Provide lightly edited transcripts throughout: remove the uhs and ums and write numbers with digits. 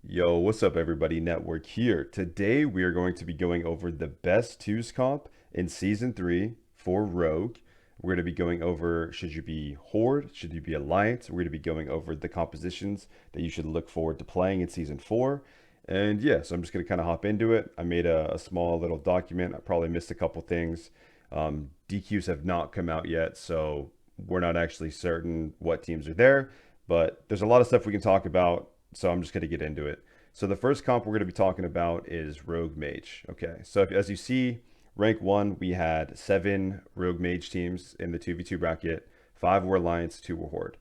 Yo, what's up, everybody? Network here. Today, we are going to be going over the best twos comp in Season 3 for Rogue. We're going to be going over should you be Horde, should you be Alliance. We're going to be going over the compositions that you should look forward to playing in Season 4. And yeah, so I'm just going to kind of hop into it. I made a small little document. I probably missed a couple things. DQs have not come out yet, so we're not actually certain what teams are there. But there's a lot of stuff we can talk about, so I'm just going to get into it. So the first comp we're going to be talking about is Rogue Mage. Okay, so as you see, rank 1, we had 7 Rogue Mage teams in the 2v2 bracket. 5 were Alliance, 2 were Horde.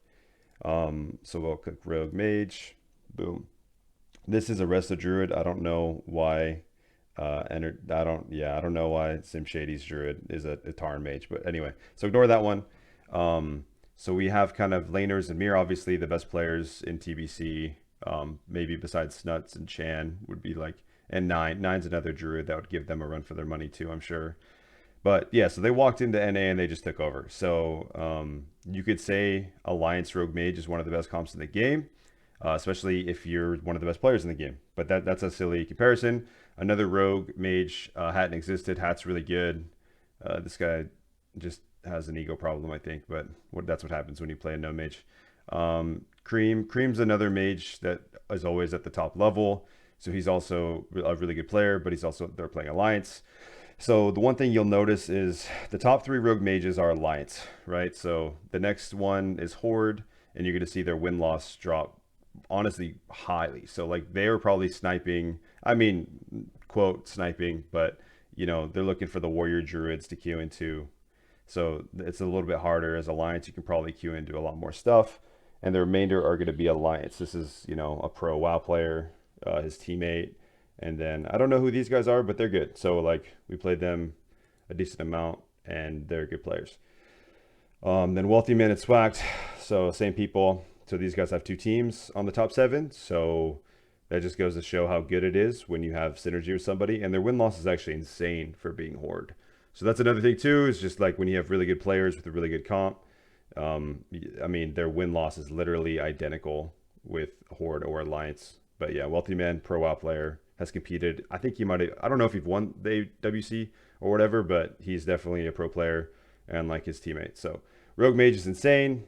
So we'll click Rogue Mage. Boom. This is a Resto druid. I don't know why. I don't know why Sim Shady's druid is a Tarn mage, but anyway, so ignore that one. So we have kind of laners and Mir, obviously the best players in TBC. Maybe besides Snuts and Chan would be like, and Nine's another druid that would give them a run for their money too, I'm sure. But yeah, so they walked into NA and they just took over. So you could say Alliance Rogue Mage is one of the best comps in the game, especially if you're one of the best players in the game. But that's a silly comparison. Another Rogue Mage, Hatton existed. Hat's really good. This guy just has an ego problem, I think, but that's what happens when you play a no mage. Cream's another mage that is always at the top level. So he's also a really good player, but they're playing Alliance. So the one thing you'll notice is the top 3 rogue mages are Alliance, right? So the next one is Horde, and you're going to see their win-loss drop honestly highly. So like they were probably sniping, I mean, quote sniping, but they're looking for the warrior druids to queue into. So it's a little bit harder. As Alliance, you can probably queue into a lot more stuff. And the remainder are going to be Alliance. This is, a pro WoW player, his teammate. And then I don't know who these guys are, but they're good. So like we played them a decent amount and they're good players. Then Wealthy Man and Swacked. So same people. So these guys have 2 teams on the top 7. So that just goes to show how good it is when you have synergy with somebody. And their win-loss is actually insane for being Horde. So that's another thing too, is just like when you have really good players with a really good comp. I mean, their win-loss is literally identical with Horde or Alliance. But yeah, Wealthy Man, pro WoW player, has competed. I think he might have, I don't know if he's won the WC or whatever, but he's definitely a pro player and like his teammates. So Rogue Mage is insane.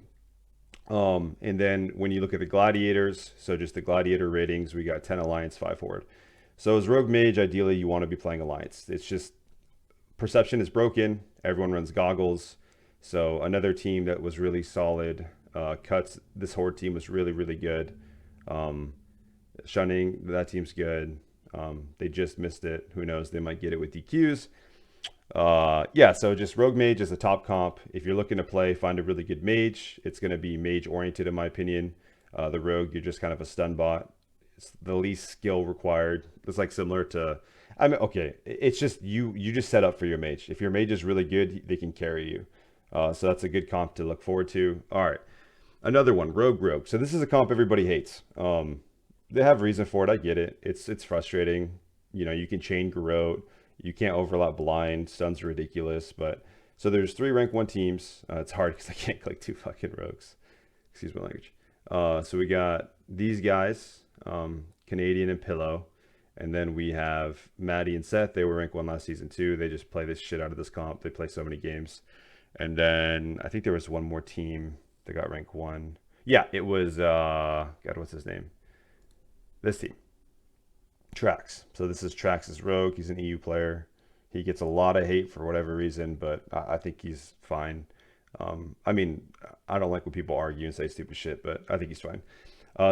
And then when you look at the gladiators, so just the gladiator ratings, we got 10 Alliance, 5 Horde. So as Rogue Mage, ideally you want to be playing Alliance. It's just perception is broken. Everyone runs goggles. So another team that was really solid. Cuts, this Horde team was really, really good. Shunning, that team's good. They just missed it. Who knows? They might get it with DQs. Yeah, so just Rogue Mage is a top comp. If you're looking to play, find a really good mage. It's going to be mage oriented in my opinion. The Rogue, you're just kind of a stun bot. It's the least skill required. It's like similar to, I mean, okay, it's just you just set up for your mage. If your mage is really good, they can carry you. So that's a good comp to look forward to. All right, another one, Rogue. So this is a comp everybody hates. They have reason for it. I get it. It's frustrating. You can chain Garrote. You can't overlap blind. Stuns are ridiculous. But so there's 3 rank 1 teams. It's hard because I can't click 2 fucking rogues. Excuse my language. So we got these guys, Canadian and Pillow. And then we have Maddie and Seth. They were rank 1 last season too. They just play this shit out of this comp. They play so many games. And then I think there was one more team that got rank 1. Yeah, it was, God, what's his name? This team. Trax. So this is Trax's Rogue. He's an EU player. He gets a lot of hate for whatever reason, but I think he's fine. I mean, I don't like when people argue and say stupid shit, but I think he's fine.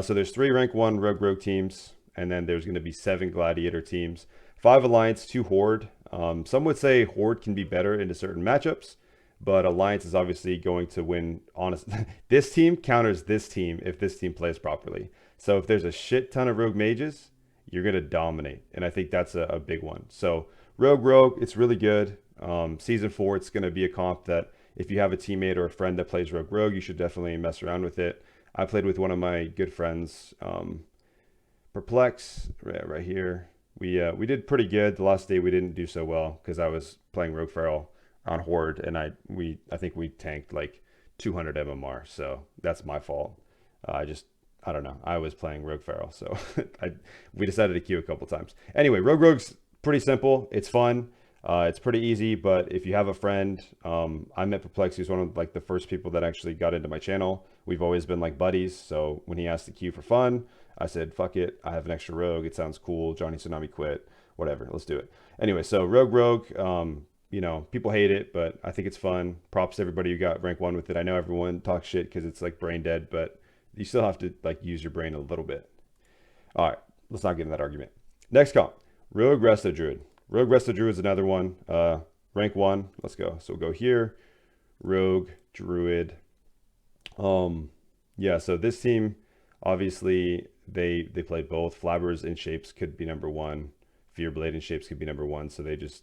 So there's 3 rank 1 Rogue teams, and then there's going to be 7 Gladiator teams, 5 Alliance, 2 Horde. Some would say Horde can be better into certain matchups, but Alliance is obviously going to win. Honest, this team counters this team if this team plays properly. So if there's a shit ton of Rogue Mages, you're going to dominate. And I think that's a big one. So Rogue, it's really good. Season 4, it's going to be a comp that if you have a teammate or a friend that plays Rogue, you should definitely mess around with it. I played with one of my good friends, Perplex, right here. We did pretty good. The last day we didn't do so well because I was playing Rogue Feral on Horde, and I think we tanked like 200 MMR. So that's my fault. I don't know. I was playing Rogue Feral, so we decided to queue a couple times. Anyway, Rogue's pretty simple. It's fun. It's pretty easy, but if you have a friend, I met Perplex. He's one of like the first people that actually got into my channel. We've always been like buddies. So when he asked to queue for fun, I said, fuck it. I have an extra Rogue. It sounds cool. Johnny Tsunami quit. Whatever. Let's do it. Anyway, so Rogue, you know, people hate it, but I think it's fun. Props to everybody who got rank 1 with it. I know everyone talks shit because it's like brain dead, but you still have to like use your brain a little bit. All right, let's not get in that argument. Next comp, Rogue Resto Druid. Rogue Resto Druid is another one. Rank 1. Let's go. So we'll go here. Rogue Druid. Yeah. So this team, obviously, they play both. Flabbers in shapes could be number 1. Fearblade in shapes could be number 1. So they just,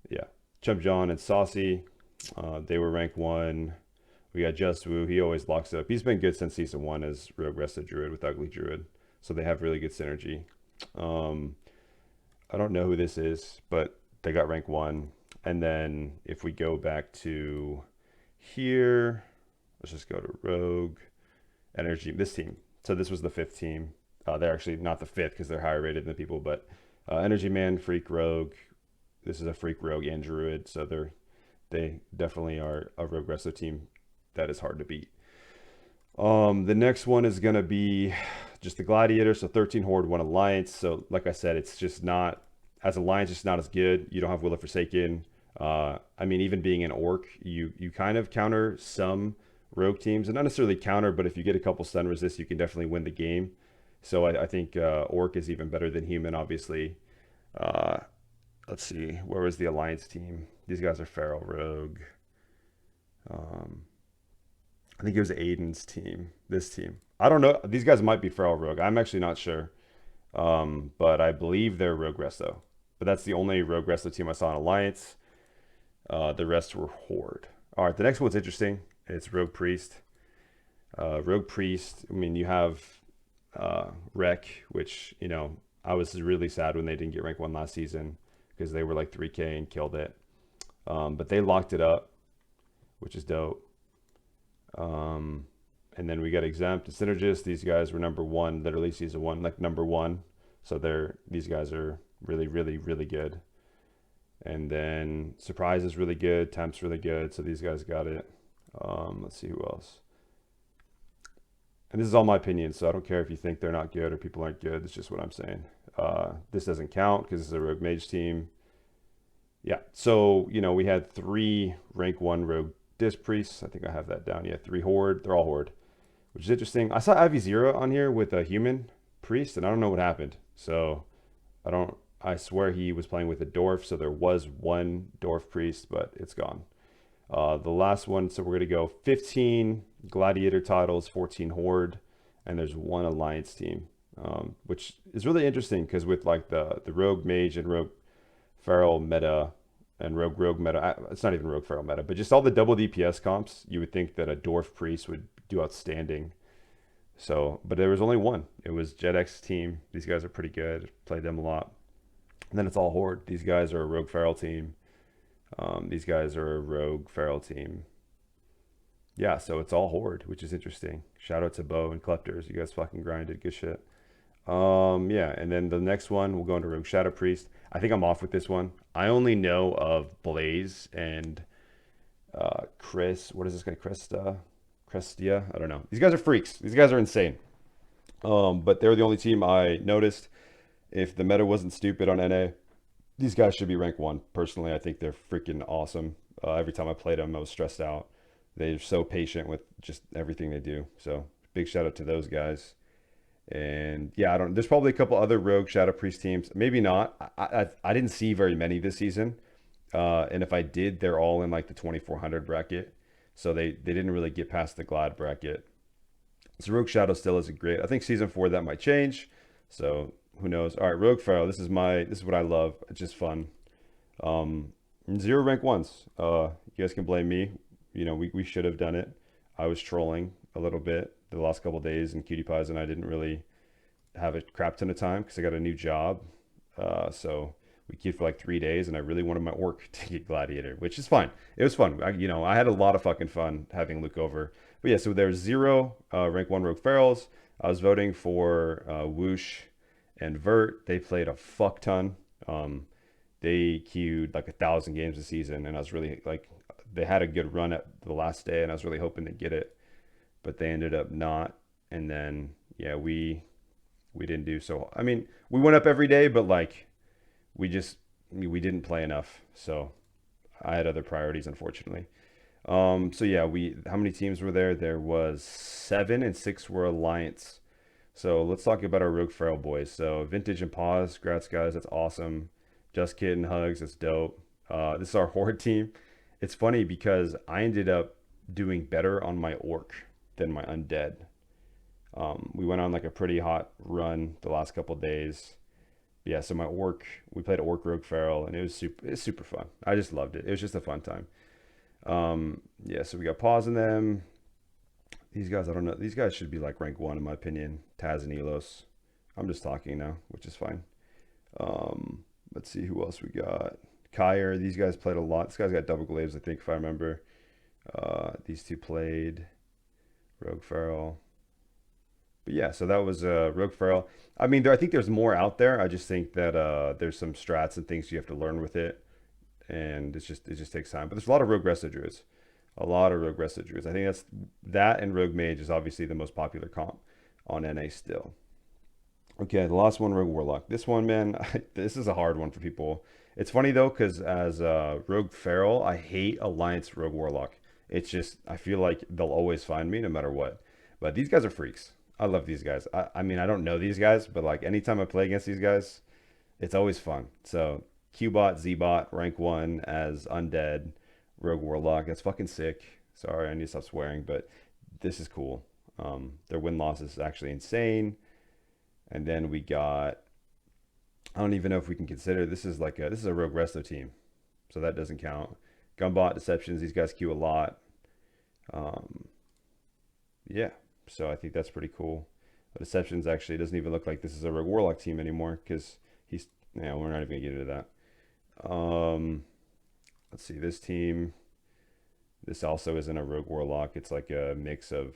yeah. Chump John and Saucy. They were rank 1. We got Just Woo. He always locks up. He's been good since season 1 as Rogue Resto Druid with Ugly Druid. So they have really good synergy. I don't know who this is, but they got rank 1. And then if we go back to here, let's just go to Rogue Energy. This team. So this was the 5th team. They're actually not the 5th because they're higher rated than people, but Energy Man, Freak Rogue. This is a Freak Rogue and Druid. So they definitely are a Rogue Resto team that is hard to beat. The next one is going to be just the Gladiator. So 13 Horde, 1 Alliance. So like I said, it's just not, as Alliance, it's not as good. You don't have Will of Forsaken. I mean, even being an Orc, you kind of counter some Rogue teams. And not necessarily counter, but if you get a couple stun resist, you can definitely win the game. So I think Orc is even better than Human, obviously. Let's see. Where was the Alliance team? These guys are Feral Rogue. I think it was Aiden's team, this team. I don't know. These guys might be Feral Rogue. I'm actually not sure. But I believe they're Rogue Resto. But that's the only Rogue Resto team I saw in Alliance. The rest were Horde. All right, the next one's interesting. It's Rogue Priest. Rogue Priest, I mean, you have Wreck, which, you know, I was really sad when they didn't get rank 1 last season because they were like 3K and killed it. But they locked it up, which is dope. And then we got Exempt and Synergist. These guys were number 1, literally season 1, like number 1. So these guys are really, really, really good. And then Surprise is really good. Temp's really good. So these guys got it. Let's see who else. And this is all my opinion, so I don't care if you think they're not good or people aren't good. It's just what I'm saying. This doesn't count because it's a Rogue Mage team. Yeah, so, you know, we had 3 rank 1 Rogue Disc Priests. I think I have that down. Yeah, 3 Horde. They're all Horde, which is interesting. I saw Ivy Zero on here with a Human Priest, and I don't know what happened. So I swear he was playing with a Dwarf, so there was 1 Dwarf Priest, but it's gone. The last one, so we're going to go 15 Gladiator titles, 14 Horde, and there's 1 Alliance team, which is really interesting because with like the Rogue Mage and Rogue Feral meta and Rogue meta, it's not even Rogue Feral meta, but just all the double DPS comps, you would think that a Dwarf Priest would do outstanding. So, but there was only 1. It was JetX team. These guys are pretty good. Played them a lot. And then it's all Horde. These guys are a Rogue Feral team. These guys are a Rogue Feral team. Yeah, so it's all Horde, which is interesting. Shout out to Bo and Kleptors. You guys fucking grinded. Good shit. Yeah, and then the next one, we'll go into Rogue Shadowpriest. I think I'm off with this one. I only know of Blaze and Chris. What is this guy? Crestia? I don't know. These guys are freaks. These guys are insane. But they're the only team I noticed. If the meta wasn't stupid on NA, these guys should be rank 1. Personally, I think they're freaking awesome. Every time I played them, I was stressed out. They're so patient with just everything they do. So big shout out to those guys. And yeah, there's probably a couple other Rogue Shadow Priest teams. Maybe not. I didn't see very many this season. And if I did, they're all in like the 2400 bracket. So they didn't really get past the Glad bracket. So Rogue Shadow still isn't great. I think season 4 that might change. So who knows? All right, Rogue Feral. This is what I love. It's just fun. 0 rank 1s. You guys can blame me. You know, we should have done it. I was trolling a little bit the last couple of days, and Cutie Pies and I didn't really have a crap ton of time because I got a new job. So we queued for like 3 days, and I really wanted my orc to get Gladiator, which is fine. It was fun. I had a lot of fucking fun having Luke over. But yeah, so there's 0 rank 1 Rogue Ferals. I was voting for Whoosh and Vert. They played a fuck ton. They queued like 1,000 games a season, and I was really like, they had a good run at the last day, and I was really hoping to get it, but they ended up not. And then yeah, we didn't do so. I mean, we went up every day, but like we didn't play enough. So I had other priorities, unfortunately. So yeah, we how many teams were there? There was 7 and 6 were Alliance. So let's talk about our Rogue Feral boys. So Vintage and Pause, congrats guys, that's awesome. Just Kidding Hugs, that's dope. This is our Horde team. It's funny because I ended up doing better on my Orc than my Undead. We went on like a pretty hot run the last couple days. Yeah, so my Orc, we played Orc Rogue Feral, and it's super fun. I just loved it. It was just a fun time. Yeah, so we got Pause in them. These guys, I don't know. These guys should be like rank 1 in my opinion. Taz and Elos. I'm just talking now, which is fine. Let's see who else we got. Kyer, these guys played a lot. This guy's got double glaives, I think, if I remember. These two played Rogue Feral. But yeah, so that was Rogue Feral. I mean, I think there's more out there. I just think that there's some strats and things you have to learn with it, and it just takes time. But there's a lot of Rogue Resto Druids. A lot of Rogue Resto Druids. I think that and Rogue Mage is obviously the most popular comp on NA still. Okay, the last one, Rogue Warlock. This one, man, this is a hard one for people. It's funny though, because as Rogue Feral, I hate Alliance Rogue Warlock. It's just, I feel like they'll always find me no matter what. But these guys are freaks. I love these guys. I mean, I don't know these guys, but like anytime I play against these guys, it's always fun. So Qbot, Zbot, rank 1 as Undead, Rogue Warlock. That's fucking sick. Sorry, I need to stop swearing, but this is cool. Their win-loss is actually insane. And then we got, I don't even know if we can consider this is a Rogue Resto team, so that doesn't count. Gumbot, Deceptions, these guys queue a lot. Yeah, so I think that's pretty cool. But Deceptions actually doesn't even look like this is a Rogue Warlock team anymore because we're not even gonna get into that. Let's see, this team. This also isn't a Rogue Warlock. It's like a mix of,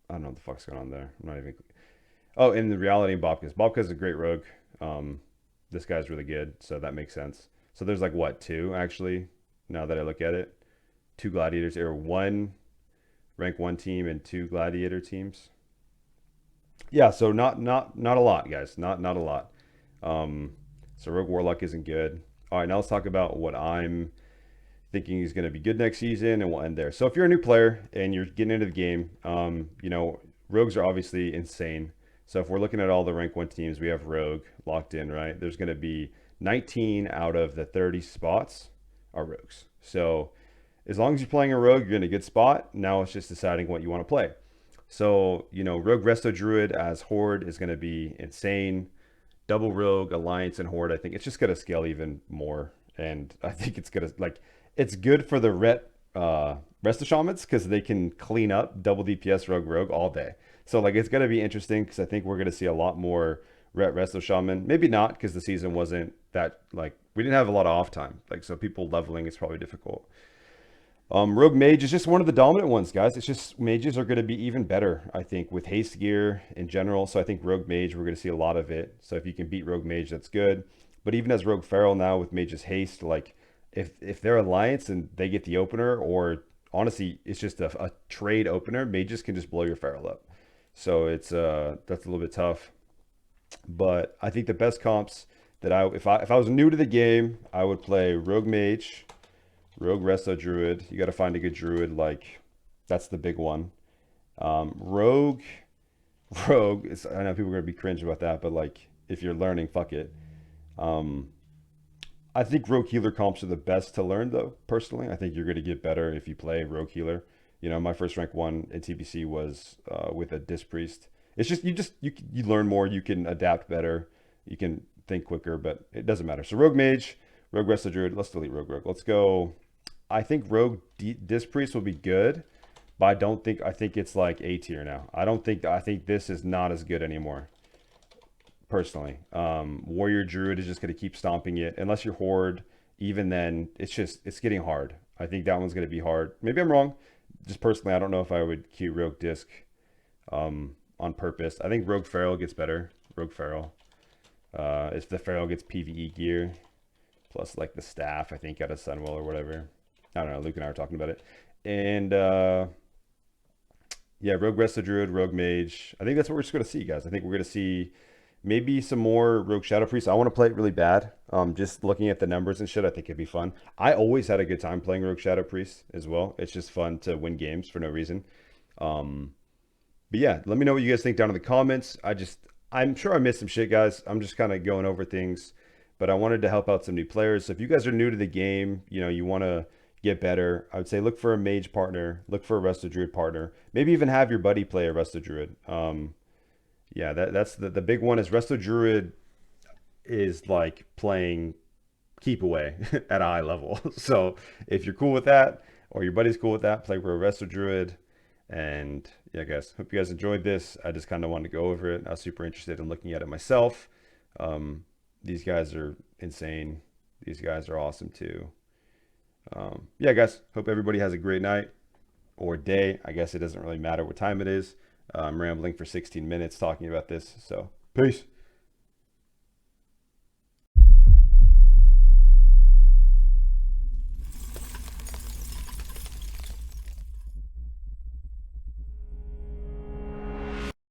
I don't know what the fuck's going on there. I'm not even. Oh, in the reality, Bobka's. Bobka's a great rogue. This guy's really good, so that makes sense. So there's like what, 2 actually? Now that I look at it, 2 gladiators or 1 rank 1 team and 2 gladiator teams. Yeah, so not a lot, guys. Not a lot. So Rogue Warlock isn't good. All right, now let's talk about what I'm thinking is going to be good next season, and we'll end there. So if you're a new player and you're getting into the game, rogues are obviously insane. So if we're looking at all the rank 1 teams, we have Rogue locked in, right? There's going to be 19 out of the 30 spots are Rogues. So as long as you're playing a Rogue, you're in a good spot. Now it's just deciding what you want to play. So, Rogue Resto Druid as Horde is going to be insane. Double Rogue, Alliance, and Horde, I think it's just going to scale even more. And I think it's going to, it's good for the Resto Shamans because they can clean up double DPS Rogue all day. So it's going to be interesting because I think we're going to see a lot more Resto Shaman. Maybe not because the season wasn't that, we didn't have a lot of off time. So people leveling is probably difficult. Rogue Mage is just one of the dominant ones, guys. It's just mages are going to be even better, I think, with haste gear in general. So I think Rogue Mage, we're going to see a lot of it. So if you can beat Rogue Mage, that's good. But even as Rogue Feral now with Mage's haste, if they're Alliance and they get the opener, or honestly, it's just a trade opener, Mages can just blow your Feral up. So it's that's a little bit tough. But I think the best comps that if I was new to the game, I would play Rogue Mage, Rogue Resto Druid. You got to find a good Druid, that's the big one. Rogue, I know people are gonna be cringe about that, but if you're learning, fuck it. I think Rogue Healer comps are the best to learn, though. Personally, I think you're gonna get better if you play Rogue Healer. My first rank 1 in TBC was with a Disc Priest. It's just you learn more, you can adapt better, you can think quicker, but it doesn't matter. So Rogue Mage, Rogue Resto Druid. Let's delete Rogue. Let's go. I think Rogue Disc Priest will be good, but I think it's A tier now. I think this is not as good anymore. Personally, Warrior Druid is just going to keep stomping it unless you're Horde. Even then, it's getting hard. I think that one's going to be hard. Maybe I'm wrong. Just personally, I don't know if I would queue Rogue Disc. on purpose. I think Rogue Feral gets better. Rogue Feral. If the Feral gets PvE gear, plus like the staff, I think out of Sunwell or whatever. I don't know. Luke and I were talking about it. And yeah, Rogue Resto Druid, Rogue Mage. I think that's what we're just gonna see, guys. I think we're gonna see maybe some more Rogue Shadowpriest. I want to play it really bad. Just looking at the numbers and shit, I think it'd be fun. I always had a good time playing Rogue Shadowpriest as well. It's just fun to win games for no reason. But yeah, let me know what you guys think down in the comments. I'm sure I missed some shit, guys. I'm just kind of going over things, but I wanted to help out some new players. So if you guys are new to the game, you know, you want to get better, I would say look for a mage partner, look for a Resto Druid partner, maybe even have your buddy play a Resto Druid. Yeah, that's the big one is Resto Druid is like playing keep away at a high level. So if you're cool with that, or your buddy's cool with that, play for a Resto Druid. And yeah, guys, hope you guys enjoyed this. I just kind of wanted to go over it. I was super interested in looking at it myself. These guys are insane. These guys are awesome too. Yeah, guys, hope everybody has a great night or day. I guess it doesn't really matter what time it is. I'm rambling for 16 minutes talking about this. So peace.